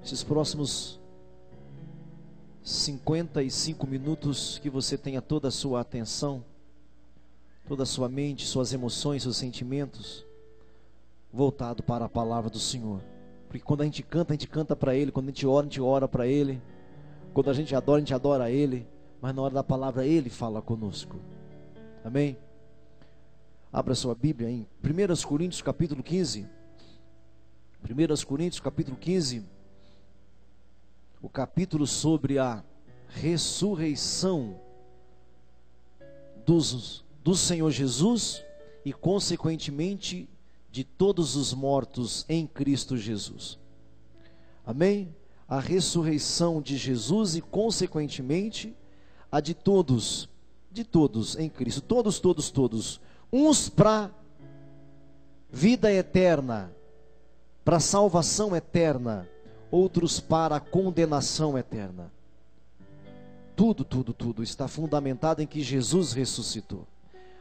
esses próximos 55 minutos, que você tenha toda a sua atenção, toda a sua mente, suas emoções, seus sentimentos voltado para a palavra do Senhor. Porque quando a gente canta para Ele. Quando a gente ora para Ele. Quando a gente adora a Ele. Mas na hora da palavra Ele fala conosco. Amém? Abra sua Bíblia em 1 Coríntios capítulo 15. 1 Coríntios capítulo 15. O capítulo sobre a ressurreição do Senhor Jesus e consequentemente de todos os mortos em Cristo Jesus. Amém? A ressurreição de Jesus e consequentemente a de todos em Cristo. Todos. Uns para vida eterna, para salvação eterna, outros para a condenação eterna. Tudo está fundamentado em que Jesus ressuscitou.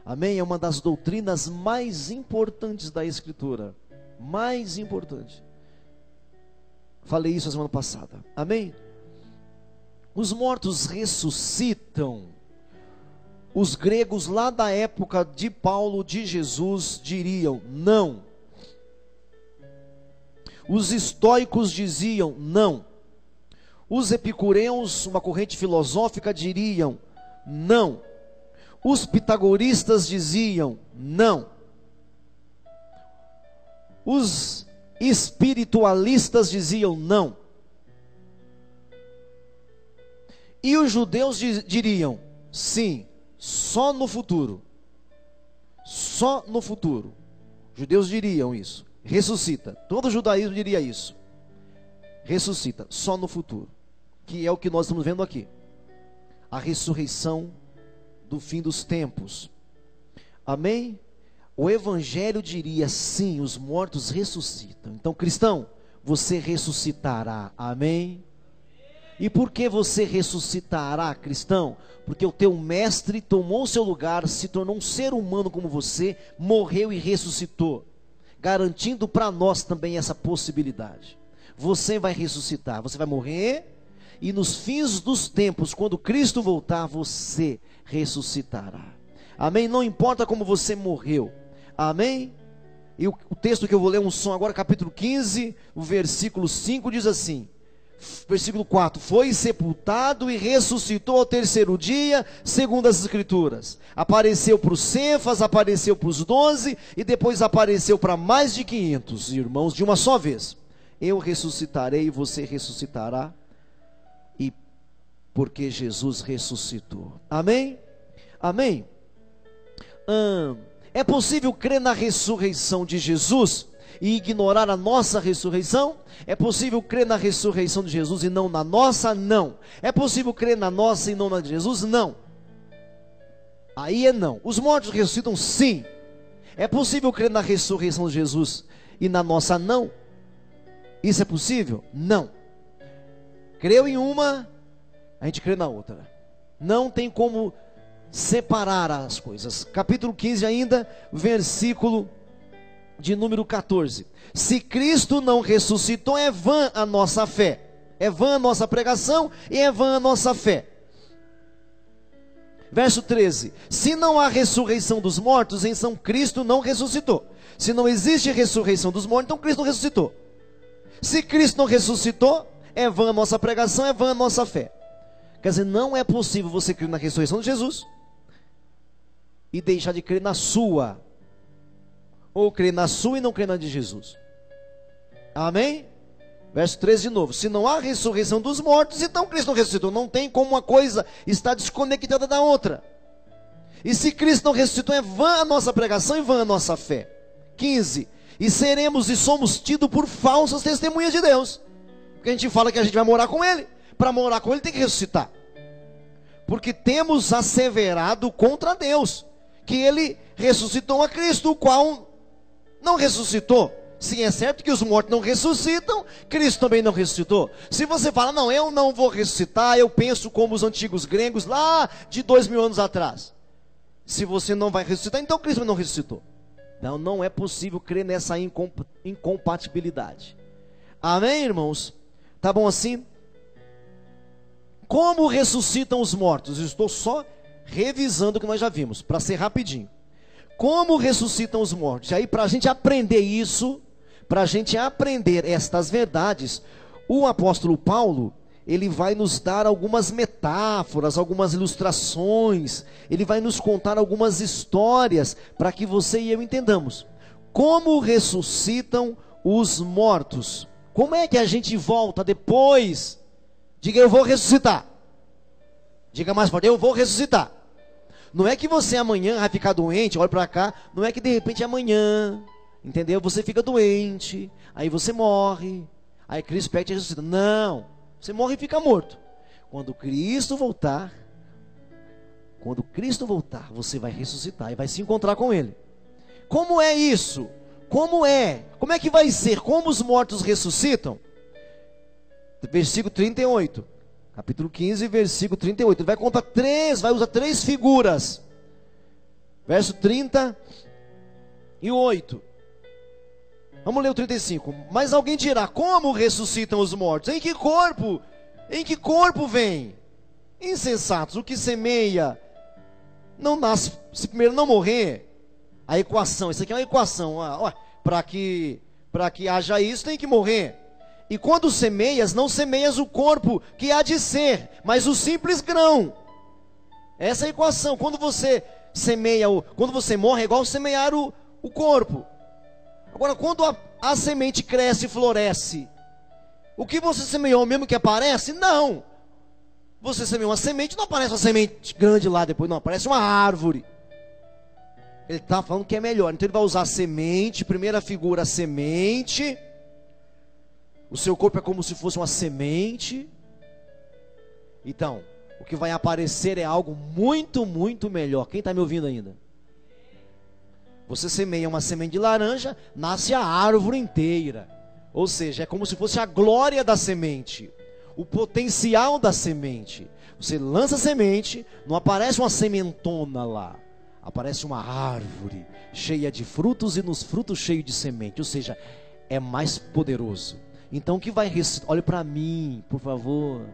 Amém? É uma das doutrinas mais importantes da Escritura. Mais importante. Falei isso a semana passada. Amém? Os mortos ressuscitam. Os gregos lá da época de Paulo, de Jesus, diriam não. Os estoicos diziam não. Os epicureus, uma corrente filosófica, diriam não. Os pitagoristas diziam não. Os espiritualistas diziam não. E os judeus diriam sim, só no futuro. Só no futuro. Os judeus diriam isso. Ressuscita. Todo o judaísmo diria isso. Ressuscita, só no futuro. Que é o que nós estamos vendo aqui. A ressurreição do fim dos tempos. Amém? O Evangelho diria sim, os mortos ressuscitam. Então, cristão, você ressuscitará. Amém? E por que você ressuscitará, cristão? Porque o teu mestre tomou o seu lugar, se tornou um ser humano como você, morreu e ressuscitou, garantindo para nós também essa possibilidade. Você vai ressuscitar, você vai morrer, e nos fins dos tempos, quando Cristo voltar, você ressuscitará. Amém? Não importa como você morreu. Amém? E o texto que eu vou ler um som agora, capítulo 15, o versículo 5 diz assim. Versículo 4: foi sepultado e ressuscitou ao terceiro dia, segundo as Escrituras. Apareceu para os Cefas, apareceu para os 12, e depois apareceu para mais de 500 irmãos de uma só vez. Eu ressuscitarei e você ressuscitará, e porque Jesus ressuscitou. Amém? Amém? É possível crer na ressurreição de Jesus e ignorar a nossa ressurreição? É possível crer na ressurreição de Jesus e não na nossa? Não. É possível crer na nossa e não na de Jesus? Não. Aí é não. Os mortos ressuscitam? Sim. É possível crer na ressurreição de Jesus e na nossa? Não. Isso é possível? Não. Creu em uma, a gente crê na outra. Não tem como separar as coisas. Capítulo 15 ainda, versículo de número 14. Se Cristo não ressuscitou, é vã a nossa fé. É vã a nossa pregação e é vã a nossa fé. Verso 13. Se não há ressurreição dos mortos, então Cristo não ressuscitou. Se não existe ressurreição dos mortos, então Cristo não ressuscitou. Se Cristo não ressuscitou, é vã a nossa pregação, é vã a nossa fé. Quer dizer, não é possível você crer na ressurreição de Jesus e deixar de crer na sua, ou crer na sua e não crer na de Jesus. Amém? Verso 13 de novo. Se não há ressurreição dos mortos, então Cristo não ressuscitou. Não tem como uma coisa estar desconectada da outra. E se Cristo não ressuscitou, é vã a nossa pregação e vã a nossa fé. 15. E seremos e somos tidos por falsas testemunhas de Deus. Porque a gente fala que a gente vai morar com Ele. Para morar com Ele tem que ressuscitar. Porque temos asseverado contra Deus que Ele ressuscitou a Cristo, o qual não ressuscitou. Sim, é certo que os mortos não ressuscitam, Cristo também não ressuscitou. Se você fala, não, eu não vou ressuscitar, eu penso como os antigos gregos lá de 2000 anos atrás. Se você não vai ressuscitar, então Cristo não ressuscitou. Não, não é possível crer nessa incompatibilidade. Amém, irmãos? Tá bom assim? Como ressuscitam os mortos? Estou só revisando o que nós já vimos, para ser rapidinho. Como ressuscitam os mortos? E aí, para a gente aprender isso, para a gente aprender estas verdades, o apóstolo Paulo, ele vai nos dar algumas metáforas, algumas ilustrações, ele vai nos contar algumas histórias, para que você e eu entendamos. Como ressuscitam os mortos? Como é que a gente volta depois? Diga, eu vou ressuscitar. Diga mais forte, eu vou ressuscitar. Não é que você amanhã vai ficar doente, olha para cá. Não é que de repente amanhã, entendeu? Você fica doente, aí você morre, aí Cristo pega e te ressuscita. Não, você morre e fica morto. Quando Cristo voltar, você vai ressuscitar e vai se encontrar com Ele. Como é isso? Como é? Como é que vai ser? Como os mortos ressuscitam? Versículo 38. Capítulo 15, versículo 38. Ele vai contar vai usar três figuras. Verso 38. Vamos ler o 35. Mas alguém dirá, como ressuscitam os mortos? Em que corpo? Em que corpo vem? Insensatos, o que semeia não nasce, se primeiro não morrer. A equação, isso aqui é uma equação. Para que haja isso, tem que morrer. E quando semeias, não semeias o corpo que há de ser, mas o simples grão. Essa é a equação. Quando você semeia, quando você morre, é igual semear o corpo. Agora, quando a semente cresce e floresce, o que você semeou mesmo que aparece? Não. Você semeou uma semente, não aparece uma semente grande lá depois, não, aparece uma árvore. Ele está falando que é melhor. Então ele vai usar a semente, primeira figura, a semente. O seu corpo é como se fosse uma semente. Então, o que vai aparecer é algo muito, muito melhor. Quem está me ouvindo ainda? Você semeia uma semente de laranja, nasce a árvore inteira. Ou seja, é como se fosse a glória da semente, o potencial da semente. Você lança a semente, não aparece uma sementona lá. Aparece uma árvore cheia de frutos e nos frutos cheio de semente. Ou seja, é mais poderoso. Então o que vai ressuscitar? Olhe para mim, por favor.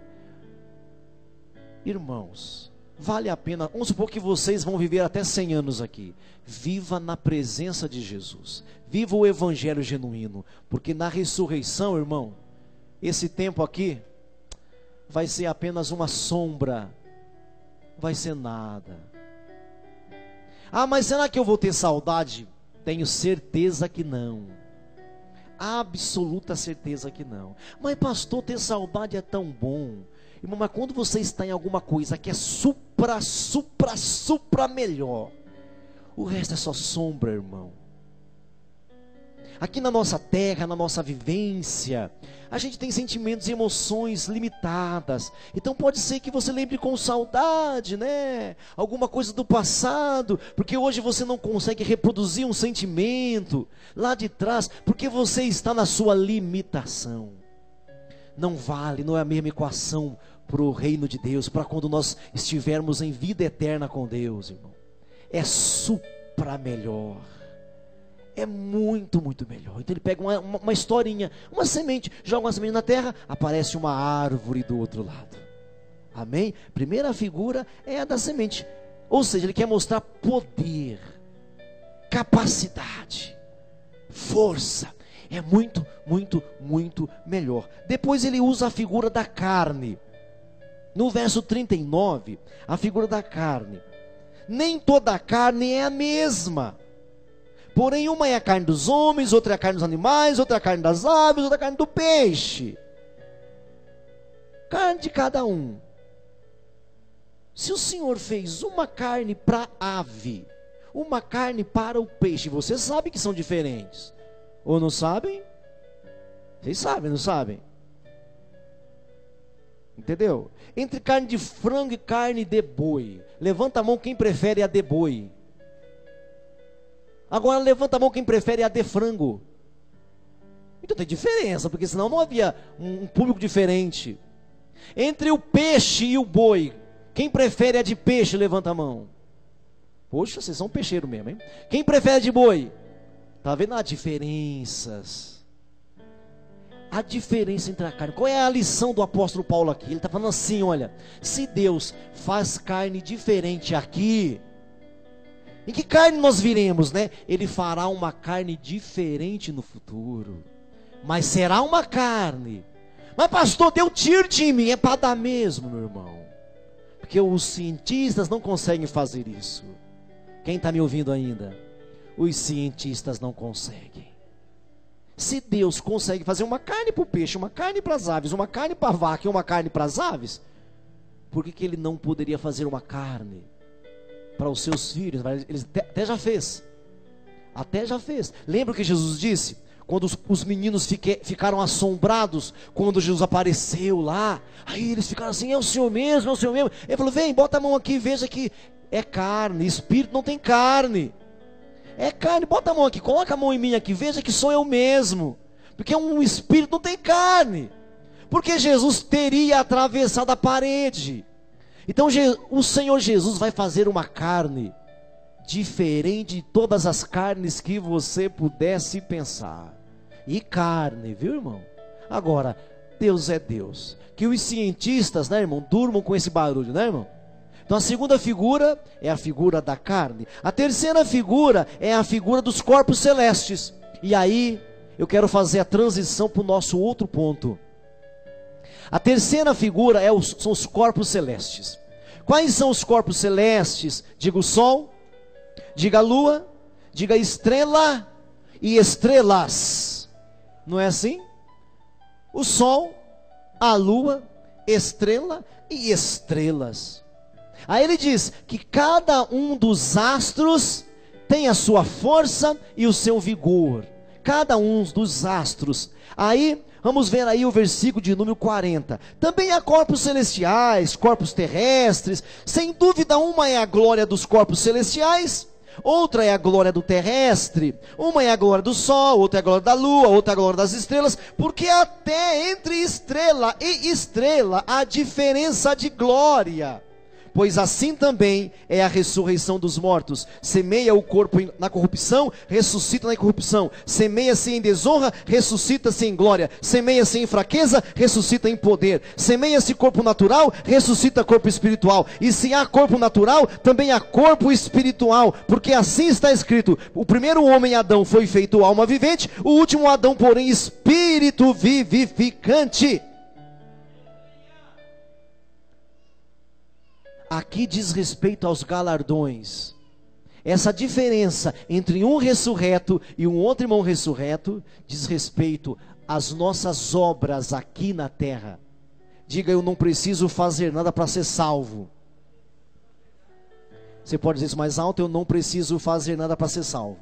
Irmãos, vale a pena. Vamos supor que vocês vão viver até 100 anos aqui. Viva na presença de Jesus. Viva o evangelho genuíno. Porque na ressurreição, irmão, esse tempo aqui vai ser apenas uma sombra. Vai ser nada. Ah, mas será que eu vou ter saudade? Tenho certeza que não. Absoluta certeza que não. Mas pastor, ter saudade é tão bom. Irmão, mas quando você está em alguma coisa que é supra melhor, o resto é só sombra, irmão. Aqui na nossa terra, na nossa vivência, a gente tem sentimentos e emoções limitadas. Então pode ser que você lembre com saudade, né? Alguma coisa do passado, porque hoje você não consegue reproduzir um sentimento lá de trás, porque você está na sua limitação. Não vale, não é a mesma equação para o reino de Deus, para quando nós estivermos em vida eterna com Deus, irmão. É supra melhor. É muito, muito melhor. Então ele pega uma historinha, uma semente, joga uma semente na terra, aparece uma árvore do outro lado. Amém? Primeira figura é a da semente. Ou seja, ele quer mostrar poder, capacidade, força. É muito, muito, muito melhor. Depois ele usa a figura da carne. No verso 39, a figura da carne. Nem toda a carne é a mesma. Porém, uma é a carne dos homens, outra é a carne dos animais, outra é a carne das aves, outra é a carne do peixe. Carne de cada um. Se o Senhor fez uma carne para a ave, uma carne para o peixe, você sabe que são diferentes. Ou não sabem? Vocês sabem, não sabem? Entendeu? Entre carne de frango e carne de boi. Levanta a mão quem prefere a de boi. Agora levanta a mão quem prefere a de frango. Então tem diferença, porque senão não havia um público diferente. Entre o peixe e o boi, quem prefere a de peixe, levanta a mão. Poxa, vocês são peixeiro mesmo, hein? Quem prefere a de boi? Está vendo as diferenças? a diferença entre a carne. Qual é a lição do apóstolo Paulo aqui? Ele está falando assim, olha, se Deus faz carne diferente aqui, em que carne nós viremos, né? Ele fará uma carne diferente no futuro, mas será uma carne. Mas pastor, deu tiro de mim, é para dar mesmo, meu irmão, porque os cientistas não conseguem fazer isso. Quem está me ouvindo ainda? Os cientistas não conseguem. Se Deus consegue fazer uma carne para o peixe, uma carne para as aves, uma carne para a vaca e uma carne para as aves, por que Ele não poderia fazer uma carne para os seus filhos? Ele até já fez. Até já fez. Lembra o que Jesus disse? Quando os meninos ficaram assombrados, quando Jesus apareceu lá, aí eles ficaram assim, é o Senhor mesmo, é o Senhor mesmo. Ele falou, vem, bota a mão aqui, veja que é carne, espírito não tem carne. É carne, bota a mão aqui, coloca a mão em mim aqui, veja que sou eu mesmo. Porque um espírito não tem carne. Porque Jesus teria atravessado a parede. Então o Senhor Jesus vai fazer uma carne diferente de todas as carnes que você pudesse pensar. E carne, viu, irmão? Agora, Deus é Deus. Que os cientistas, né, irmão, durmam com esse barulho, né, irmão? Então a segunda figura é a figura da carne. A terceira figura é a figura dos corpos celestes. E aí eu quero fazer a transição para o nosso outro ponto. A terceira figura são os corpos celestes. Quais são os corpos celestes? Diga o sol, diga a lua, diga estrela e estrelas. Não é assim? O sol, a lua, estrela e estrelas. Aí ele diz que cada um dos astros tem a sua força e o seu vigor. Cada um dos astros. Aí, vamos ver aí o versículo de número 40. Também há corpos celestiais, corpos terrestres. Sem dúvida, uma é a glória dos corpos celestiais, outra é a glória do terrestre. Uma é a glória do sol, outra é a glória da lua, outra é a glória das estrelas. Porque até entre estrela e estrela há diferença de glória. Pois assim também é a ressurreição dos mortos. Semeia o corpo na corrupção, ressuscita na incorrupção. Semeia-se em desonra, ressuscita-se em glória. Semeia-se em fraqueza, ressuscita em poder. Semeia-se corpo natural, ressuscita corpo espiritual. E se há corpo natural, também há corpo espiritual. Porque assim está escrito: o primeiro homem Adão foi feito alma vivente, o último Adão, porém, espírito vivificante. Aqui diz respeito aos galardões. Essa diferença entre um ressurreto e um outro irmão ressurreto diz respeito às nossas obras aqui na terra. Diga, eu não preciso fazer nada para ser salvo. Você pode dizer isso mais alto: eu não preciso fazer nada para ser salvo.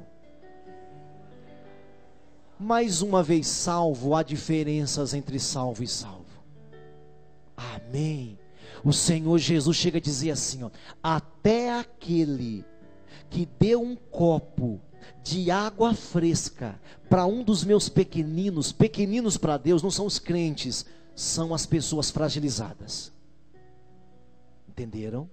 Mais uma vez salvo, há diferenças entre salvo e salvo. Amém. O Senhor Jesus chega a dizer assim, ó: até aquele que deu um copo de água fresca para um dos meus pequeninos, pequeninos para Deus não são os crentes, são as pessoas fragilizadas. Entenderam?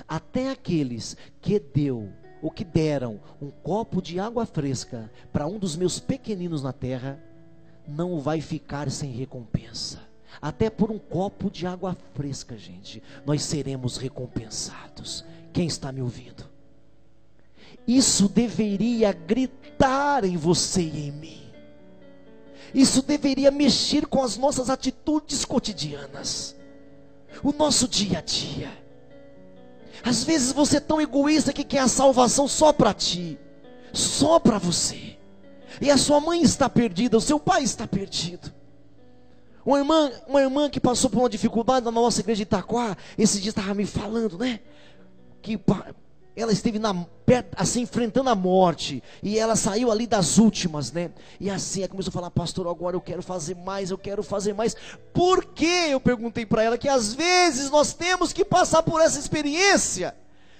Até aqueles que deu, ou que deram um copo de água fresca para um dos meus pequeninos na terra, não vai ficar sem recompensa. Até por um copo de água fresca, gente, nós seremos recompensados. Quem está me ouvindo? Isso deveria gritar em você e em mim. Isso deveria mexer com as nossas atitudes cotidianas, o nosso dia a dia. Às vezes você é tão egoísta que quer a salvação só para ti, só para você. E a sua mãe está perdida, o seu pai está perdido. Uma irmã que passou por uma dificuldade na nossa igreja de Itaquá, esse dia estava me falando, né? Que ela esteve assim, enfrentando a morte, e ela saiu ali das últimas, né? E assim, ela começou a falar: pastor, agora eu quero fazer mais, eu quero fazer mais. Por quê? Eu perguntei para ela que às vezes nós temos que passar por essa experiência,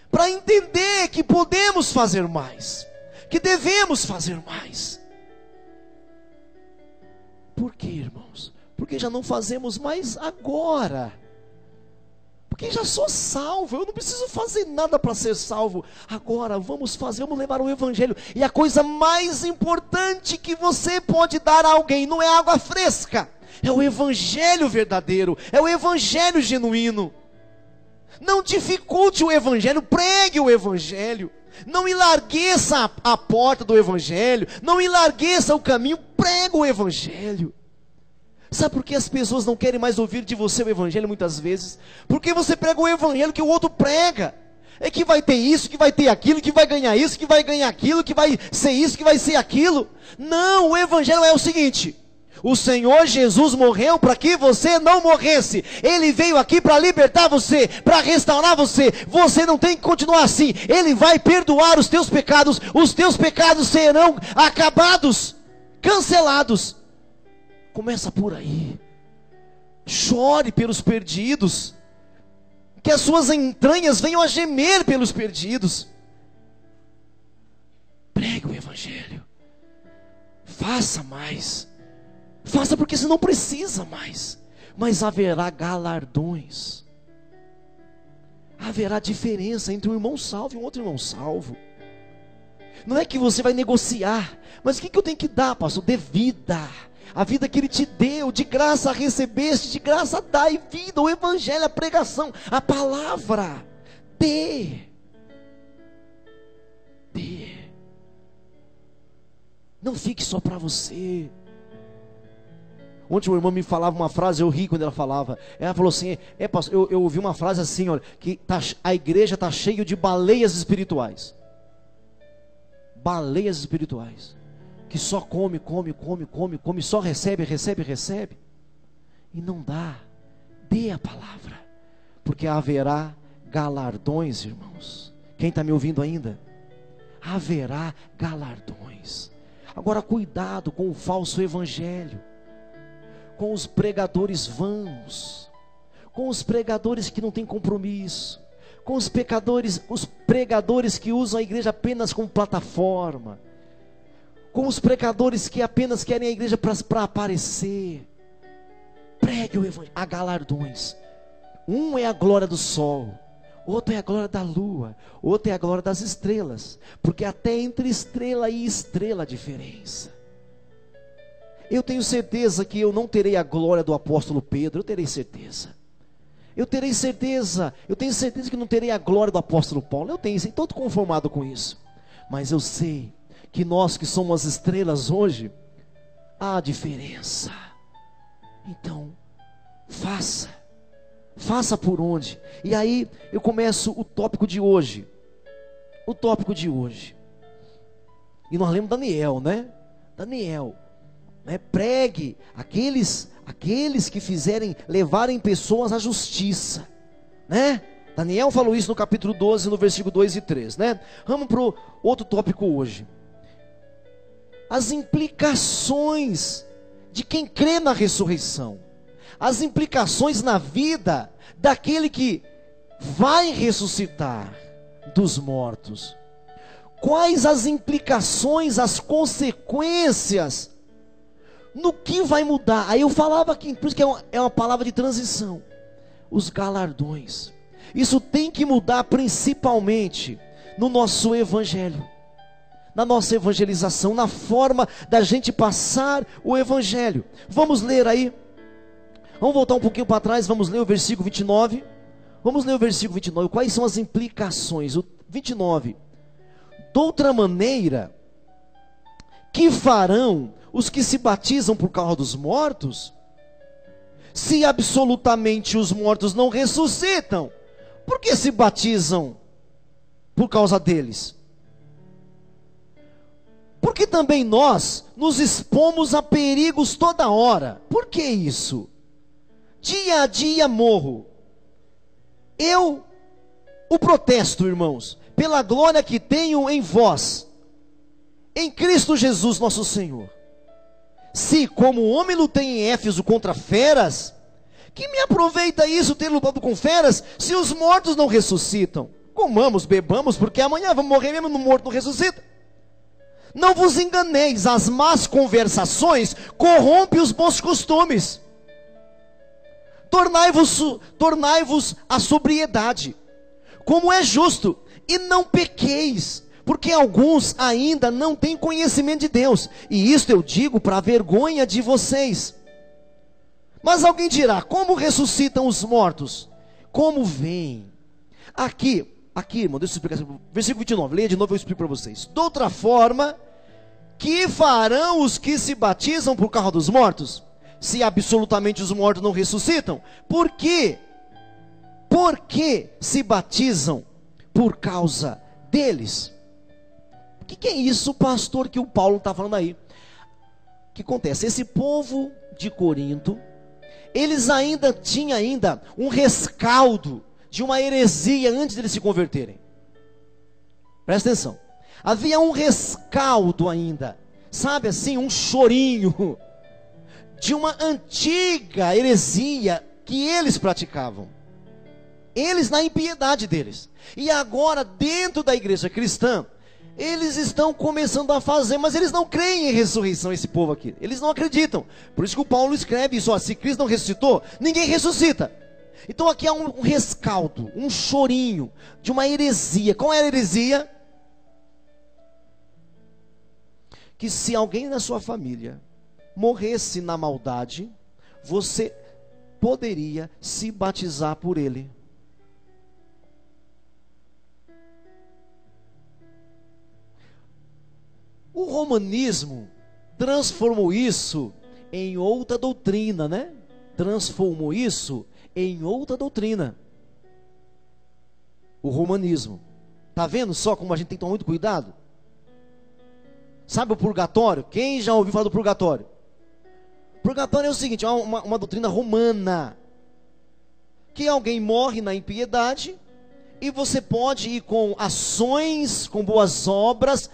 para entender que podemos fazer mais, que devemos fazer mais. Por quê, irmãos? Porque já não fazemos mais agora. Porque Porque já sou salvo, eu não preciso fazer nada para ser salvo. Agora vamos levar o evangelho. E a coisa mais importante que você pode dar a alguém não é água fresca, é o evangelho verdadeiro, é o evangelho genuíno. Não dificulte o evangelho, pregue o evangelho. Não enlargueça a porta do evangelho, não enlargueça o caminho, prega o evangelho. Sabe por que as pessoas não querem mais ouvir de você o evangelho muitas vezes? Porque você prega o evangelho que o outro prega. É que vai ter isso, que vai ter aquilo, que vai ganhar isso, que vai ganhar aquilo, que vai ser isso, que vai ser aquilo. Não, o evangelho é o seguinte: o Senhor Jesus morreu para que você não morresse. Ele veio aqui para libertar você, para restaurar você. Você não tem que continuar assim. Ele vai perdoar os teus pecados serão acabados, cancelados. Começa por aí. Chore pelos perdidos, que as suas entranhas venham a gemer pelos perdidos. Pregue o evangelho. Faça mais. Faça porque você não precisa mais. Mas haverá galardões. Haverá diferença entre um irmão salvo e um outro irmão salvo. Não é que você vai negociar, mas o que eu tenho que dar, pastor? Dê vida. A vida que Ele te deu, de graça recebeste, de graça dai vida. O evangelho, a pregação, a palavra. Dê. Não fique só para você. Ontem uma irmã me falava uma frase, eu ri quando ela falava. Ela falou assim, pastor, eu ouvi uma frase assim, olha, que a igreja está cheia de baleias espirituais. Baleias espirituais. Que só come, só recebe. E não dá. Dê a palavra. Porque haverá galardões, irmãos. Quem está me ouvindo ainda? Haverá galardões. Agora cuidado com o falso evangelho, com os pregadores vãos, com os pregadores que não têm compromisso, com os pregadores que usam a igreja apenas como plataforma, com os pregadores que apenas querem a igreja para aparecer. Pregue o evangelho. Há galardões. Um é a glória do sol, outro é a glória da lua, outro é a glória das estrelas, porque até entre estrela e estrela há diferença. Eu tenho certeza que eu não terei a glória do apóstolo Pedro. Eu tenho certeza que não terei a glória do apóstolo Paulo. Eu tenho, estou todo conformado com isso. Mas eu sei que nós que somos as estrelas hoje, há diferença. Então, faça por onde. E aí eu começo o tópico de hoje. E nós lemos Daniel, né? Pregue aqueles que levarem pessoas à justiça, né? Daniel falou isso no capítulo 12, no versículo 2 e 3, né? Vamos para o outro tópico hoje. As implicações de quem crê na ressurreição. As implicações na vida daquele que vai ressuscitar dos mortos. Quais as implicações, as consequências, no que vai mudar? Aí eu falava aqui, por isso que é uma palavra de transição. Os galardões. Isso tem que mudar principalmente no nosso evangelho, na nossa evangelização, na forma da gente passar o evangelho. Vamos ler aí. Vamos voltar um pouquinho para trás, vamos ler o versículo 29. Quais são as implicações? O 29. Doutra maneira, que farão os que se batizam por causa dos mortos, se absolutamente os mortos não ressuscitam? Por que se batizam por causa deles? Porque também nós nos expomos a perigos toda hora. Por que isso? Dia a dia morro. Eu o protesto, irmãos, pela glória que tenho em vós, em Cristo Jesus nosso Senhor. Se como homem lutei em Éfeso contra feras, que me aproveita isso ter lutado com feras, se os mortos não ressuscitam? Comamos, bebamos, porque amanhã vamos morrer mesmo, no morto não ressuscita. Não vos enganeis, as más conversações corrompem os bons costumes. tornai-vos a sobriedade, como é justo, e não pequeis, porque alguns ainda não têm conhecimento de Deus, e isto eu digo para a vergonha de vocês. Mas alguém dirá: como ressuscitam os mortos? Como vêm? Aqui, irmão, deixa eu explicar assim, versículo 29, leia de novo, eu explico para vocês. De outra forma, que farão os que se batizam por causa dos mortos? Se absolutamente os mortos não ressuscitam? Por quê? Por que se batizam por causa deles? O que é isso, pastor, que o Paulo está falando aí? O que acontece? Esse povo de Corinto, eles tinham um rescaldo de uma heresia antes de eles se converterem. Presta atenção. Havia um rescaldo ainda, sabe assim, um chorinho de uma antiga heresia que eles praticavam. Eles na impiedade deles. E agora, dentro da igreja cristã, eles estão começando a fazer, mas eles não creem em ressurreição, esse povo aqui. Eles não acreditam. Por isso que o Paulo escreve isso, ó, se Cristo não ressuscitou, ninguém ressuscita. Então aqui há um rescaldo, um chorinho de uma heresia. Qual é a heresia? Que se alguém na sua família morresse na maldade, você poderia se batizar por ele. O romanismo transformou isso em outra doutrina, né? Transformou isso em outra doutrina. O romanismo. Tá vendo só como a gente tem que tomar muito cuidado? Sabe o purgatório? Quem já ouviu falar do purgatório? Purgatório é o seguinte, é uma doutrina romana. Que alguém morre na impiedade e você pode ir com ações, com boas obras,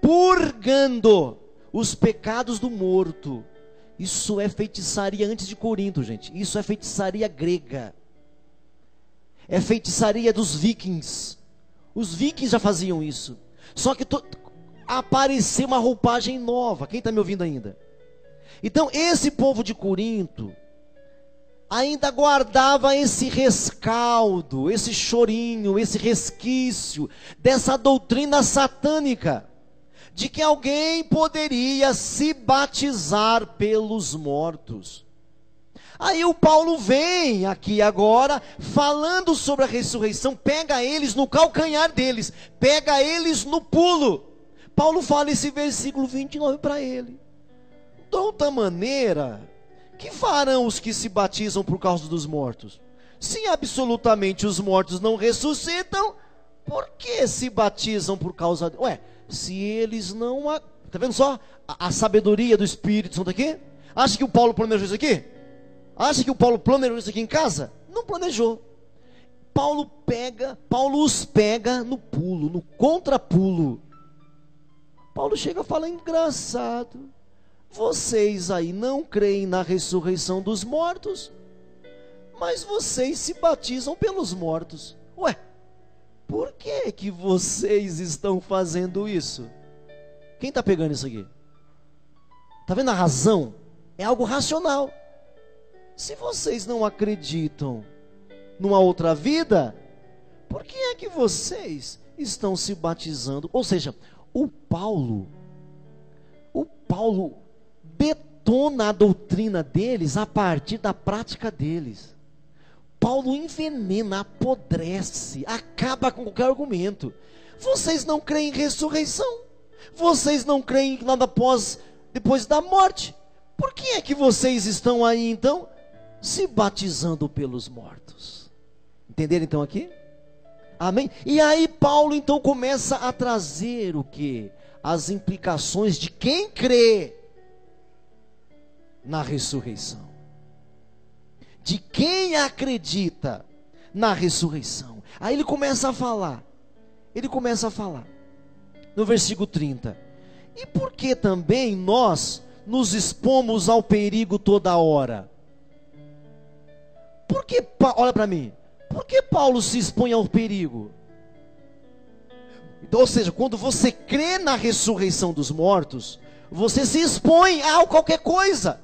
purgando os pecados do morto. Isso é feitiçaria antes de Corinto, gente. Isso é feitiçaria grega. É feitiçaria dos vikings. Os vikings já faziam isso. Só que apareceu uma roupagem nova. Quem está me ouvindo ainda? Então esse povo de Corinto ainda guardava esse rescaldo, esse chorinho, esse resquício dessa doutrina satânica, de que alguém poderia se batizar pelos mortos. Aí o Paulo vem aqui agora, falando sobre a ressurreição, pega eles no calcanhar deles, pega eles no pulo. Paulo fala esse versículo 29 para ele. De outra maneira, que farão os que se batizam por causa dos mortos? Se absolutamente os mortos não ressuscitam, por que se batizam por causa... se eles não... Está vendo só a sabedoria do Espírito Santo aqui? Acha que o Paulo planejou isso aqui? Acha que o Paulo planejou isso aqui em casa? Não planejou. Paulo os pega no pulo, no contrapulo. Paulo chega a falar: engraçado, vocês aí não creem na ressurreição dos mortos, mas vocês se batizam pelos mortos. Por que que vocês estão fazendo isso? Quem está pegando isso aqui? Está vendo a razão? É algo racional. Se vocês não acreditam numa outra vida, por que é que vocês estão se batizando? Ou seja, o Paulo detona a doutrina deles a partir da prática deles. Paulo envenena, apodrece, acaba com qualquer argumento. Vocês não creem em ressurreição, vocês não creem em nada depois da morte. Por que é que vocês estão aí então se batizando pelos mortos? Entenderam então aqui? Amém? E aí Paulo então começa a trazer o quê? As implicações de quem crê na ressurreição, de quem acredita na ressurreição. Aí ele começa a falar no versículo 30: e por que também nós nos expomos ao perigo toda hora? Olha para mim, por que Paulo se expõe ao perigo? Então, ou seja, quando você crê na ressurreição dos mortos, você se expõe a qualquer coisa.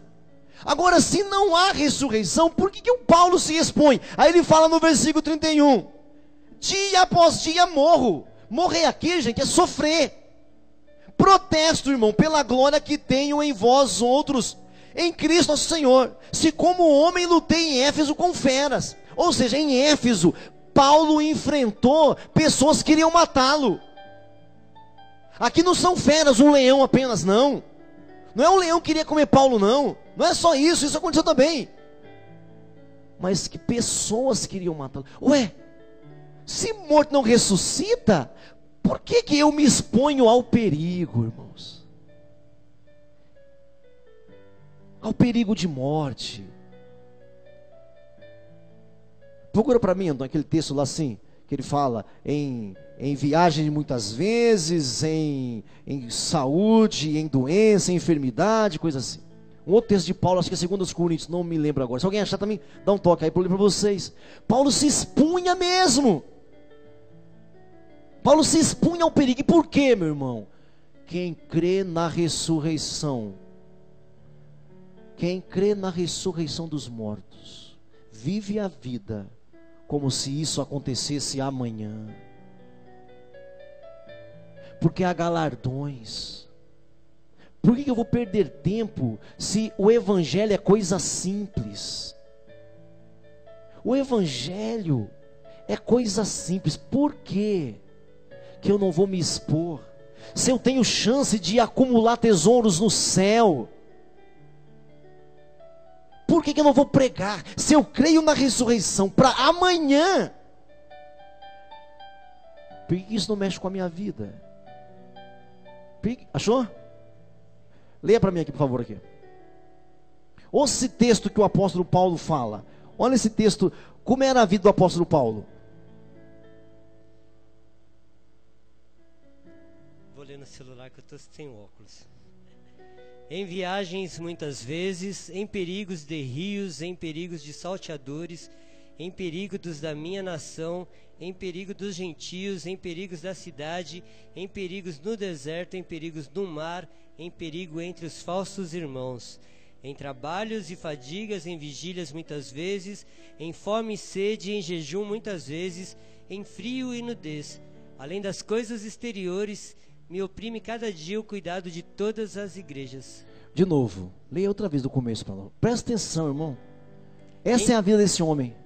Agora, se não há ressurreição, por que o Paulo se expõe? Aí ele fala no versículo 31, dia após dia morro. Morrer aqui, gente, é sofrer. Protesto, irmão, pela glória que tenho em vós outros, em Cristo nosso Senhor. Se como homem lutei em Éfeso com feras. Ou seja, em Éfeso, Paulo enfrentou pessoas que queriam matá-lo. Aqui não são feras, um leão apenas, não. Não é um leão que queria comer Paulo, não. Não é só isso, isso aconteceu também. Mas que pessoas queriam matá-lo. Ué, se morto não ressuscita, por que eu me exponho ao perigo, irmãos? Ao perigo de morte. Procura para mim, Antônio, aquele texto lá assim, que ele fala em viagem muitas vezes, em saúde, em doença, em enfermidade, coisa assim. Um outro texto de Paulo, acho que é 2 Coríntios, não me lembro agora. Se alguém achar também, dá um toque aí para eu ler para vocês. Paulo se expunha mesmo. Paulo se expunha ao perigo. E por quê, meu irmão? Quem crê na ressurreição, quem crê na ressurreição dos mortos, vive a vida como se isso acontecesse amanhã. Porque há galardões. Por que eu vou perder tempo se o evangelho é coisa simples? O evangelho é coisa simples. Por que eu não vou me expor? Se eu tenho chance de acumular tesouros no céu, por que eu não vou pregar? Se eu creio na ressurreição para amanhã, por que isso não mexe com a minha vida? Achou? Leia para mim aqui, por favor, aqui. Ouça esse texto que o apóstolo Paulo fala. Olha esse texto, como era a vida do apóstolo Paulo. Vou ler no celular que eu estou sem óculos. Em viagens muitas vezes, em perigos de rios, em perigos de salteadores, em perigo dos da minha nação, em perigo dos gentios, em perigos da cidade, em perigos no deserto, em perigos no mar, em perigo entre os falsos irmãos, em trabalhos e fadigas, em vigílias muitas vezes, em fome e sede, em jejum muitas vezes, em frio e nudez. Além das coisas exteriores, me oprime cada dia o cuidado de todas as igrejas. De novo, leia outra vez do começo para nós. Presta atenção, irmão. Essa é a vida desse homem.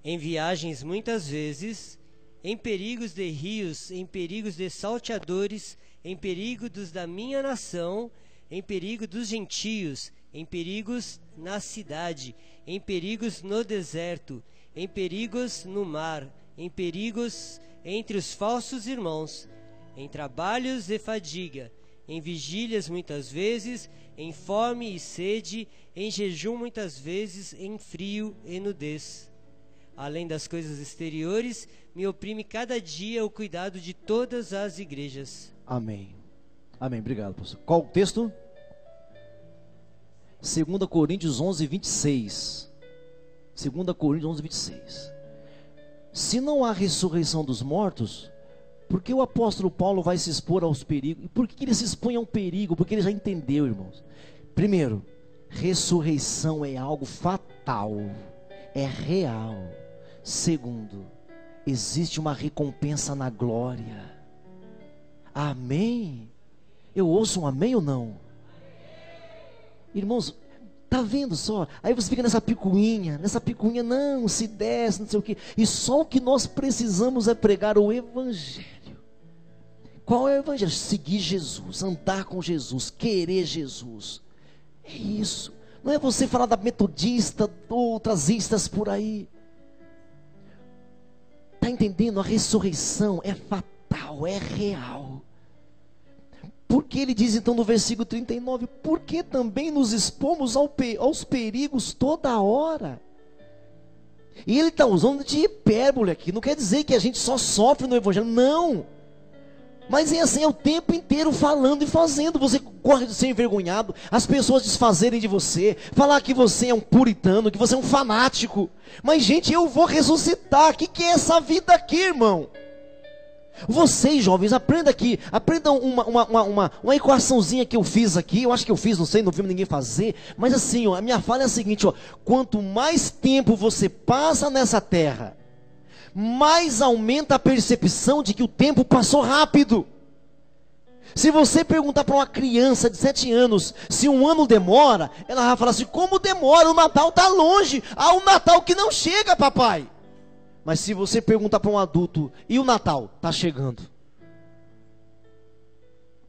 Em viagens muitas vezes, em perigos de rios, em perigos de salteadores, em perigo dos da minha nação, em perigo dos gentios, em perigos na cidade, em perigos no deserto, em perigos no mar, em perigos entre os falsos irmãos, em trabalhos e fadiga, em vigílias muitas vezes, em fome e sede, em jejum muitas vezes, em frio e nudez. Além das coisas exteriores, me oprime cada dia o cuidado de todas as igrejas. Amém. Amém, obrigado, pastor. Qual o texto? 2 Coríntios 11, 26. 2 Coríntios 11, 26. Se não há ressurreição dos mortos, por que o apóstolo Paulo vai se expor aos perigos? E por que ele se expõe ao perigo? Porque ele já entendeu, irmãos. Primeiro, ressurreição é algo fatal, é real. Segundo, existe uma recompensa na glória. Amém? Eu ouço um amém ou não? Irmãos, tá vendo só? Aí você fica nessa picuinha, não, se desce, não sei o que. E só o que nós precisamos é pregar o evangelho. Qual é o evangelho? Seguir Jesus, andar com Jesus, querer Jesus. É isso. Não é você falar da metodista, outras istas por aí. Está entendendo? A ressurreição é fatal, é real. Porque ele diz então no versículo 39, porque também nos expomos aos perigos toda hora. E ele está usando de hipérbole aqui, não quer dizer que a gente só sofre no evangelho, não. Mas é assim, é o tempo inteiro falando e fazendo. Você corre de ser envergonhado, as pessoas desfazerem de você, falar que você é um puritano, que você é um fanático. Mas gente, eu vou ressuscitar. O que é essa vida aqui, irmão? Vocês, jovens, aprendam aqui, aprendam uma equaçãozinha que eu fiz aqui. Eu acho que eu fiz, não sei, não vi ninguém fazer. Mas assim, ó, a minha fala é a seguinte, ó: quanto mais tempo você passa nessa terra, mais aumenta a percepção de que o tempo passou rápido. Se você perguntar para uma criança de 7 anos se um ano demora, ela vai falar assim: como demora? O Natal está longe. Ah, o Natal que não chega, papai. Mas se você perguntar para um adulto: e o Natal? Está chegando.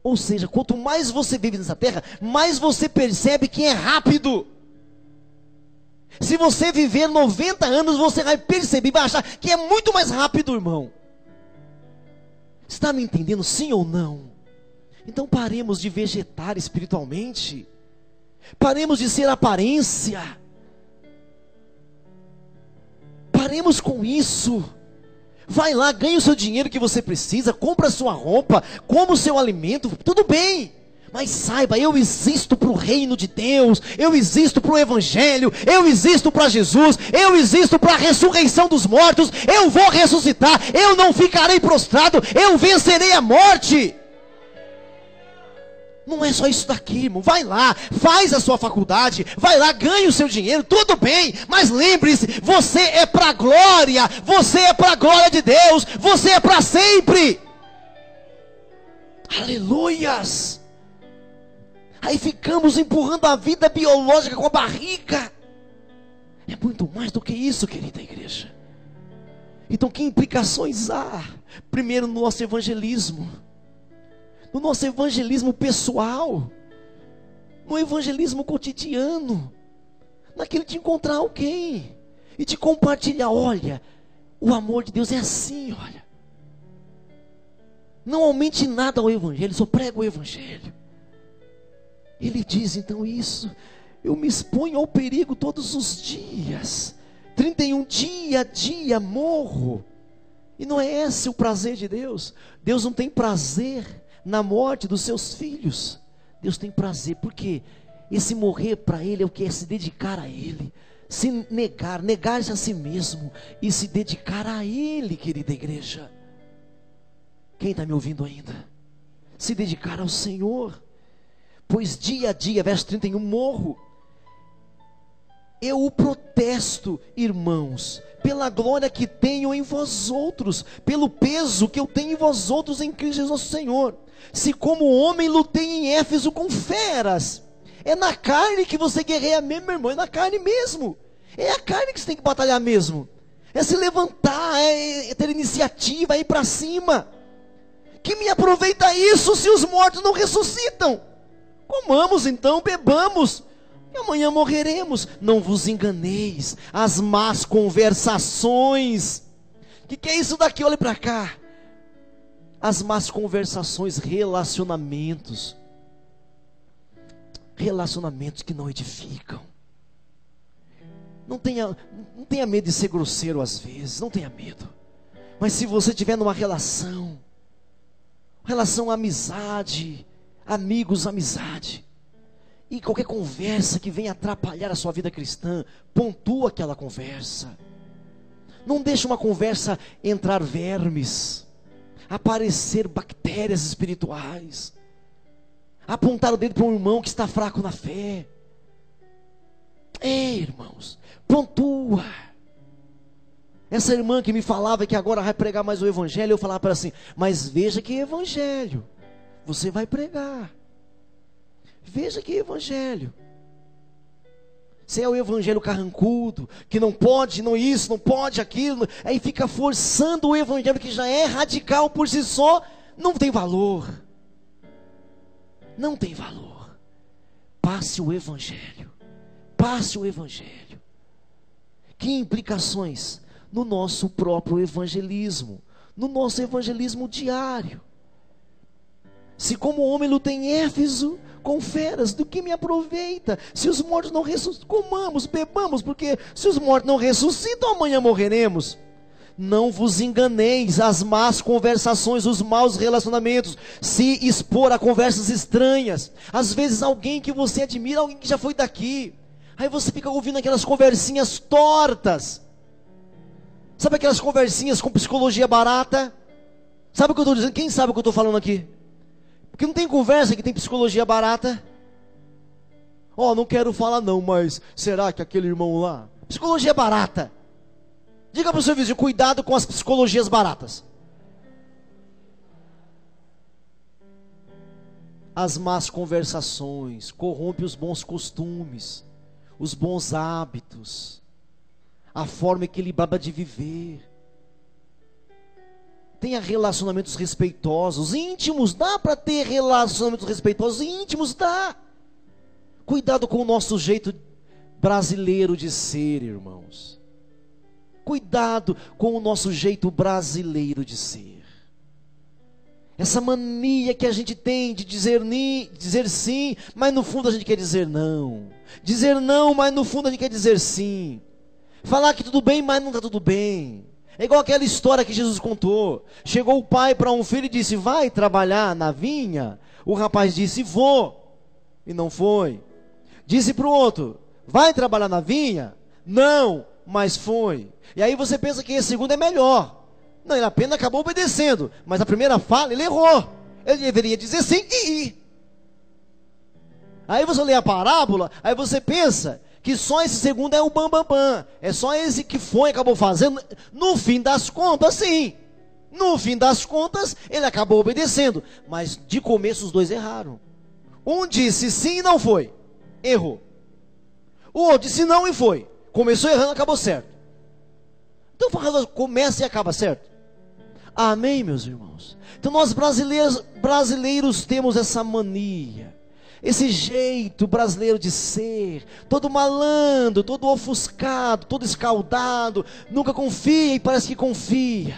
Ou seja, quanto mais você vive nessa terra, mais você percebe que é rápido. Se você viver 90 anos, você vai perceber, vai achar que é muito mais rápido, irmão. Está me entendendo, sim ou não? Então paremos de vegetar espiritualmente. Paremos de ser aparência. Paremos com isso. Vai lá, ganha o seu dinheiro que você precisa, compra a sua roupa, coma o seu alimento, tudo bem. Mas saiba, eu existo para o reino de Deus, eu existo para o Evangelho, eu existo para Jesus, eu existo para a ressurreição dos mortos, eu vou ressuscitar, eu não ficarei prostrado, eu vencerei a morte. Não é só isso daqui, irmão. Vai lá, faz a sua faculdade, vai lá, ganha o seu dinheiro, tudo bem. Mas lembre-se, você é para a glória, você é para a glória de Deus, você é para sempre. Aleluias. Aí ficamos empurrando a vida biológica com a barriga. É muito mais do que isso, querida igreja. Então que implicações há? Primeiro, no nosso evangelismo. No nosso evangelismo pessoal, no evangelismo cotidiano, naquele de encontrar alguém e de compartilhar: olha, o amor de Deus é assim, olha. Não aumente nada ao evangelho, só prega o evangelho. Ele diz então isso: eu me exponho ao perigo todos os dias, 31 dia a dia morro. E não é esse o prazer de Deus. Deus não tem prazer na morte dos seus filhos. Deus tem prazer, porque esse morrer para Ele é o que? É se dedicar a Ele, se negar, negar-se a si mesmo e se dedicar a Ele, querida igreja. Quem está me ouvindo ainda? Se dedicar ao Senhor. Pois dia a dia, verso 31, morro. Eu o protesto, irmãos, pela glória que tenho em vós outros, pelo peso que eu tenho em vós outros em Cristo Jesus nosso Senhor. Se como homem lutei em Éfeso com feras, é na carne que você guerreia mesmo, meu irmão, é na carne mesmo. É a carne que você tem que batalhar mesmo. É se levantar, é ter iniciativa, é ir para cima. Que me aproveita isso se os mortos não ressuscitam? Comamos então, bebamos, e amanhã morreremos. Não vos enganeis, as más conversações. Que é isso daqui? Olhe para cá. As más conversações, relacionamentos que não edificam. Não tenha medo de ser grosseiro às vezes, não tenha medo. Mas se você tiver numa relação amizade, amigos, amizade, e qualquer conversa que venha atrapalhar a sua vida cristã, pontua aquela conversa. Não deixe uma conversa entrar vermes, aparecer bactérias espirituais, apontar o dedo para um irmão que está fraco na fé. Ei, irmãos, pontua. Essa irmã que me falava que agora vai pregar mais o evangelho, eu falava para ela assim: mas veja que evangelho você vai pregar. Veja que evangelho. Se é o evangelho carrancudo, que não pode, não isso, não pode aquilo, aí fica forçando o evangelho que já é radical por si só, não tem valor. Não tem valor. Passe o evangelho. Passe o evangelho. Que implicações no nosso próprio evangelismo, no nosso evangelismo diário? Se como homem lutei em Éfeso com feras, do que me aproveita? Se os mortos não ressuscitam, comamos, bebamos, porque se os mortos não ressuscitam, amanhã morreremos. Não vos enganeis, as más conversações, os maus relacionamentos, se expor a conversas estranhas. Às vezes alguém que você admira, alguém que já foi daqui, aí você fica ouvindo aquelas conversinhas tortas. Sabe aquelas conversinhas com psicologia barata? Sabe o que eu estou dizendo? Quem sabe o que eu estou falando aqui? Porque não tem conversa que tem psicologia barata. Ó, não quero falar não, mas será que aquele irmão lá... Psicologia barata. Diga para o seu vizinho, cuidado com as psicologias baratas. As más conversações corrompem os bons costumes, os bons hábitos, a forma equilibrada de viver. Tenha relacionamentos respeitosos, íntimos, dá para ter relacionamentos respeitosos, íntimos, dá. Cuidado com o nosso jeito brasileiro de ser, irmãos. Cuidado com o nosso jeito brasileiro de ser. Essa mania que a gente tem de dizer sim, mas no fundo a gente quer dizer não. Dizer não, mas no fundo a gente quer dizer sim. Falar que tudo bem, mas não está tudo bem. É igual aquela história que Jesus contou. Chegou o pai para um filho e disse, vai trabalhar na vinha? O rapaz disse, vou. E não foi. Disse para o outro, vai trabalhar na vinha? Não, mas foi. E aí você pensa que esse segundo é melhor. Não, ele apenas acabou obedecendo. Mas a primeira fala, ele errou. Ele deveria dizer sim e ir. Aí você lê a parábola, aí você pensa que só esse segundo é o bam. É só esse que foi e acabou fazendo. No fim das contas, sim. No fim das contas, ele acabou obedecendo. Mas de começo os dois erraram. Um disse sim e não foi. Errou. O outro disse não e foi. Começou errando, acabou certo. Então começa e acaba certo. Amém, meus irmãos? Então nós brasileiros temos essa mania, esse jeito brasileiro de ser, todo malandro, todo ofuscado, todo escaldado, nunca confia e parece que confia.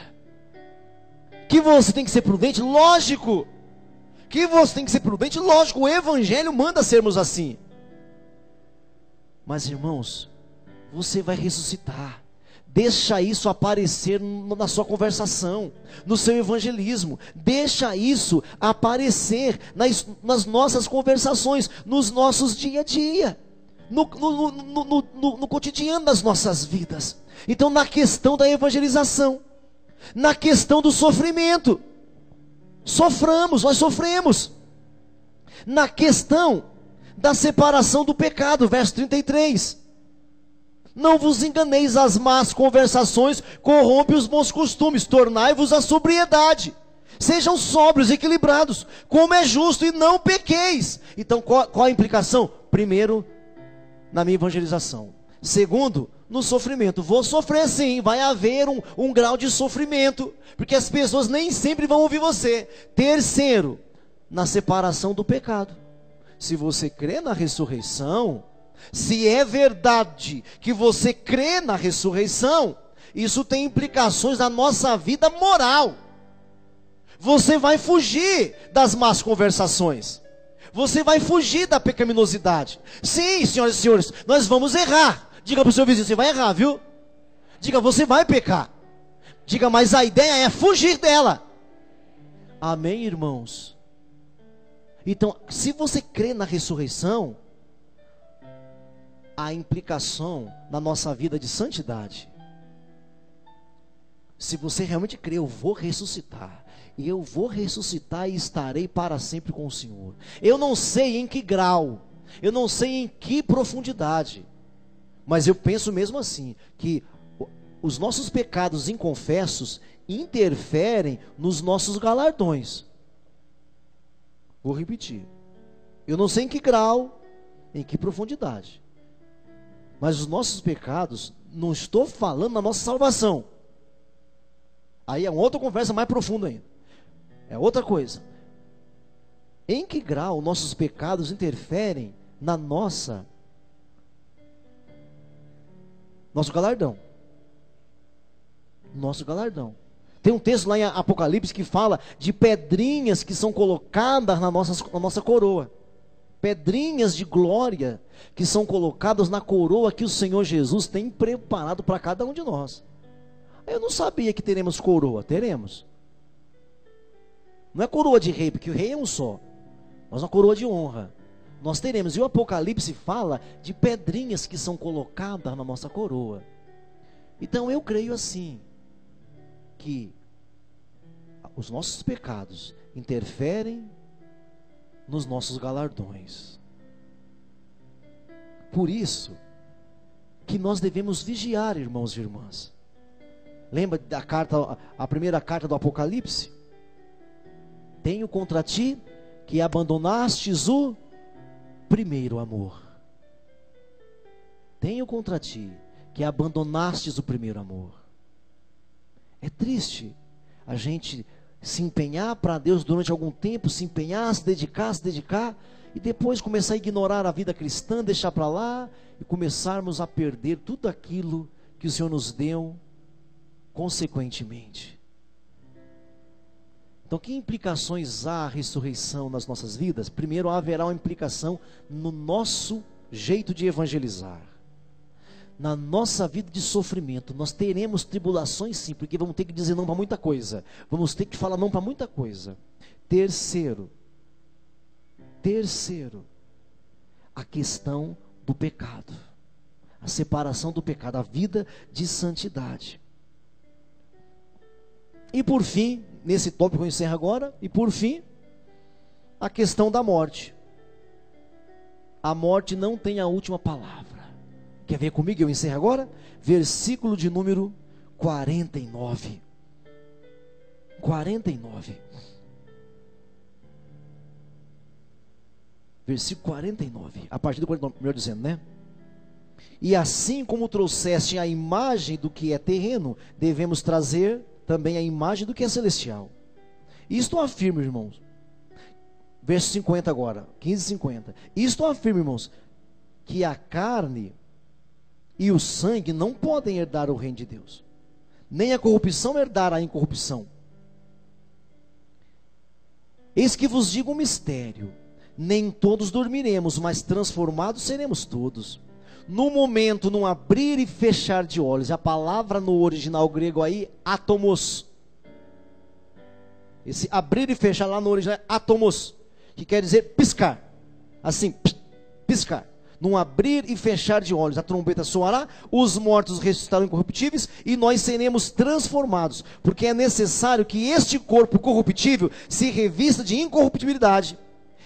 Que você tem que ser prudente? Lógico. Que você tem que ser prudente? Lógico, o Evangelho manda sermos assim. Mas irmãos, você vai ressuscitar. Deixa isso aparecer na sua conversação, no seu evangelismo. Deixa isso aparecer nas nossas conversações, nos nossos dia a dia, no cotidiano das nossas vidas. Então, na questão da evangelização, na questão do sofrimento, nós sofremos. Na questão da separação do pecado, verso 33. Não vos enganeis, as más conversações corrompem os bons costumes, tornai-vos a sobriedade. Sejam sóbrios, equilibrados, como é justo, e não pequeis. Então qual a implicação? Primeiro, na minha evangelização. Segundo, no sofrimento. Vou sofrer sim, vai haver um grau de sofrimento, porque as pessoas nem sempre vão ouvir você. Terceiro, na separação do pecado. Se você crê na ressurreição, se é verdade que você crê na ressurreição, isso tem implicações na nossa vida moral. Você vai fugir das más conversações. Você vai fugir da pecaminosidade. Sim, senhoras e senhores, nós vamos errar. Diga para o seu vizinho, você vai errar, viu? Diga, você vai pecar. Diga, mas a ideia é fugir dela. Amém, irmãos? Então, se você crê na ressurreição, a implicação na nossa vida de santidade. Se você realmente crê, eu vou ressuscitar e estarei para sempre com o Senhor. Eu não sei em que grau, eu não sei em que profundidade, mas eu penso mesmo assim, que os nossos pecados inconfessos interferem nos nossos galardões. Vou repetir, eu não sei em que grau, em que profundidade, mas os nossos pecados, não estou falando na nossa salvação. Aí é uma outra conversa mais profunda ainda. É outra coisa. Em que grau nossos pecados interferem na nosso galardão? Nosso galardão. Tem um texto lá em Apocalipse que fala de pedrinhas que são colocadas na nossa coroa. Pedrinhas de glória que são colocadas na coroa que o Senhor Jesus tem preparado para cada um de nós. Eu não sabia que teremos coroa. Teremos. Não é coroa de rei, porque o rei é um só, mas uma coroa de honra. Nós teremos. E o Apocalipse fala de pedrinhas que são colocadas na nossa coroa. Então eu creio assim, que os nossos pecados interferem nos nossos galardões. Por isso que nós devemos vigiar, irmãos e irmãs. Lembra da carta, a primeira carta do Apocalipse? Tenho contra ti que abandonastes o primeiro amor. Tenho contra ti que abandonastes o primeiro amor. É triste a gente se empenhar para Deus durante algum tempo, se empenhar, se dedicar, e depois começar a ignorar a vida cristã, deixar para lá, e começarmos a perder tudo aquilo que o Senhor nos deu, consequentemente. Então, que implicações há a ressurreição nas nossas vidas? Primeiro, haverá uma implicação no nosso jeito de evangelizar. Na nossa vida de sofrimento, nós teremos tribulações sim, porque vamos ter que dizer não para muita coisa. Vamos ter que falar não para muita coisa. Terceiro, a questão do pecado. A separação do pecado, a vida de santidade. E por fim, nesse tópico eu encerro agora, e por fim, a questão da morte. A morte não tem a última palavra. Quer ver comigo? Eu encerro agora. Versículo de número 49. 49. Versículo 49. A partir do 49, melhor dizendo, né? E assim como trouxeste a imagem do que é terreno, devemos trazer também a imagem do que é celestial. Isto afirma, irmãos. Verso 50 agora. 15:50. Isto afirma, irmãos, que a carne e o sangue não podem herdar o reino de Deus, nem a corrupção herdar a incorrupção. Eis que vos digo um mistério: nem todos dormiremos, mas transformados seremos todos. No momento, num abrir e fechar de olhos. A palavra no original grego aí, atomos. Esse abrir e fechar lá no original é atomos, que quer dizer piscar. Assim, piscar. Num abrir e fechar de olhos, a trombeta soará, os mortos ressuscitarão incorruptíveis e nós seremos transformados, porque é necessário que este corpo corruptível se revista de incorruptibilidade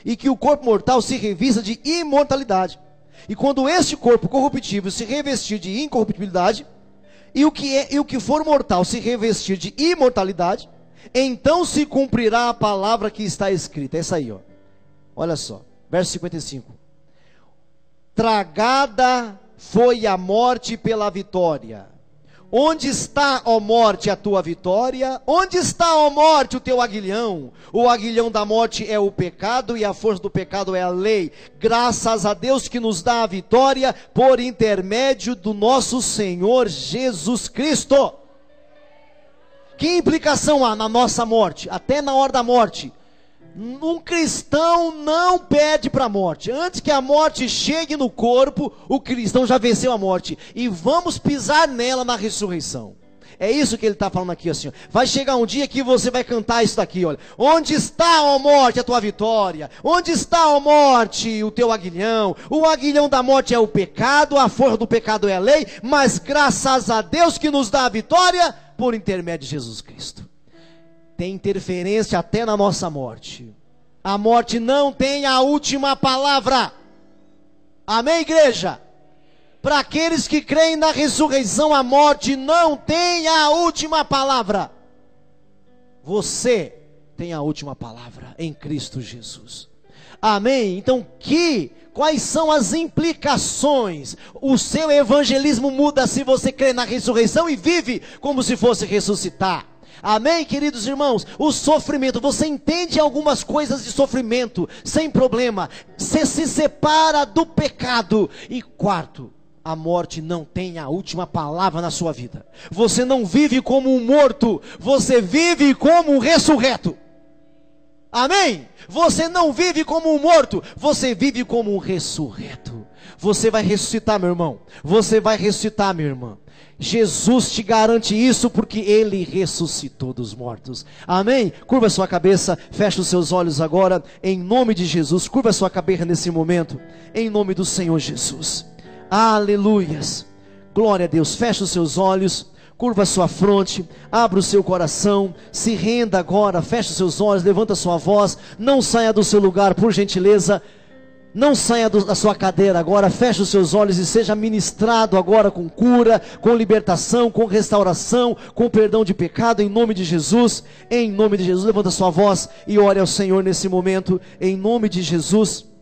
e que o corpo mortal se revista de imortalidade. E quando este corpo corruptível se revestir de incorruptibilidade e o que for mortal se revestir de imortalidade, então se cumprirá a palavra que está escrita. Essa aí, ó. Olha só, verso 55. Tragada foi a morte pela vitória. Onde está, ó morte, a tua vitória? Onde está, ó morte, o teu aguilhão? O aguilhão da morte é o pecado e a força do pecado é a lei. Graças a Deus que nos dá a vitória por intermédio do nosso Senhor Jesus Cristo. Que implicação há na nossa morte, até na hora da morte? Um cristão não pede para a morte. Antes que a morte chegue no corpo, o cristão já venceu a morte. E vamos pisar nela na ressurreição. É isso que ele está falando aqui assim. Vai chegar um dia que você vai cantar isso daqui, olha. Onde está, ó morte, a tua vitória? Onde está, ó morte, o teu aguilhão? O aguilhão da morte é o pecado, a força do pecado é a lei. Mas graças a Deus que nos dá a vitória por intermédio de Jesus Cristo. Tem interferência até na nossa morte. A morte não tem a última palavra. Amém, igreja? Para aqueles que creem na ressurreição, a morte não tem a última palavra. Você tem a última palavra em Cristo Jesus. Amém? Então, quais são as implicações? O seu evangelismo muda se você crê na ressurreição e vive como se fosse ressuscitar. Amém, queridos irmãos? O sofrimento, você entende algumas coisas de sofrimento, sem problema. Você se separa do pecado. E quarto, a morte não tem a última palavra na sua vida. Você não vive como um morto, você vive como um ressurreto. Amém? Você não vive como um morto, você vive como um ressurreto. Você vai ressuscitar, meu irmão. Você vai ressuscitar, minha irmã. Jesus te garante isso porque Ele ressuscitou dos mortos. Amém? Curva sua cabeça, fecha os seus olhos agora, em nome de Jesus. Curva sua cabeça nesse momento, em nome do Senhor Jesus. Aleluias. Glória a Deus. Fecha os seus olhos. Curva a sua fronte, abra o seu coração, se renda agora, feche os seus olhos, levanta a sua voz, não saia do seu lugar, por gentileza, não saia da sua cadeira agora, feche os seus olhos e seja ministrado agora com cura, com libertação, com restauração, com perdão de pecado, em nome de Jesus, levanta a sua voz e ore ao Senhor nesse momento, em nome de Jesus.